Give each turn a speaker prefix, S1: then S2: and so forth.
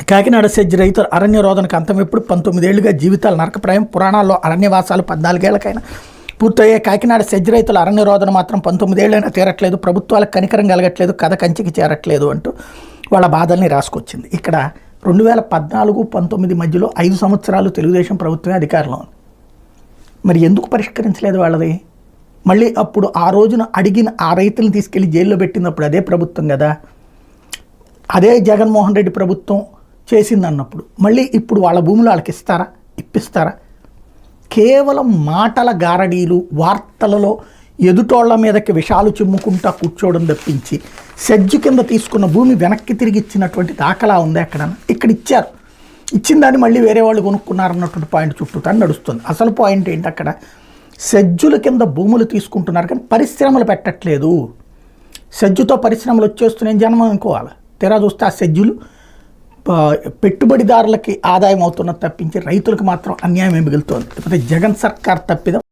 S1: Kakinada SEZ రైతుల అరణ్య రోదనకు అంతం ఎప్పుడు 19 ఏళ్లుగా జీవితాలు నరకప్రాయం. పురాణాల్లో అరణ్యవాసాలు 14 ఏళ్లకైనా పూర్తయ్యే కాకినాడ సెజ్ రైతుల అరణ్య రోదన మాత్రం 19 ఏళ్ళైనా తీరట్లేదు. ప్రభుత్వాలకు కనికరం కలగట్లేదు, కథ కంచికి చేరట్లేదు అంటూ వాళ్ళ బాధల్ని రాసుకొచ్చింది. ఇక్కడ 2014-19 మధ్యలో 5 సంవత్సరాలు తెలుగుదేశం ప్రభుత్వమే అధికారంలో ఉంది. మరి ఎందుకు పరిష్కరించలేదు వాళ్ళది? మళ్ళీ అప్పుడు ఆ రోజున అడిగిన ఆ రైతులను తీసుకెళ్లి జైల్లో పెట్టినప్పుడు అదే ప్రభుత్వం కదా, అదే జగన్మోహన్ రెడ్డి ప్రభుత్వం చేసిందన్నప్పుడు మళ్ళీ ఇప్పుడు వాళ్ళ భూములు వాళ్ళకి ఇస్తారా? ఇప్పిస్తారా? కేవలం మాటల గారడీలు, వార్తలలో ఎదుటోళ్ల మీదకి విషాలు చిమ్ముకుంటా కూర్చోవడం తప్పించి సెజ్జు కింద తీసుకున్న భూమి వెనక్కి తిరిగి ఇచ్చినటువంటి దాఖలా ఉంది ఎక్కడ? ఇక్కడ ఇచ్చారు, ఇచ్చిన దాన్ని మళ్ళీ వేరే వాళ్ళు కొనుక్కున్నారన్నటువంటి పాయింట్ చుట్టూ నడుస్తుంది. అసలు పాయింట్ ఏంటి? అక్కడ సెజ్జుల కింద భూములు తీసుకుంటున్నారు కానీ పరిశ్రమలు పెట్టట్లేదు. సెజ్జుతో పరిశ్రమలు వచ్చేస్తున్నాయని జనం అనుకోవాలి. తెరా చూస్తే ఆ సెజ్జులు పెట్టుబడిదారులకి ఆదాయం అవుతున్నది తప్పించి రైతులకు మాత్రం అన్యాయం మిగులుతోంది. లేకపోతే జగన్ సర్కార్ తప్పిదం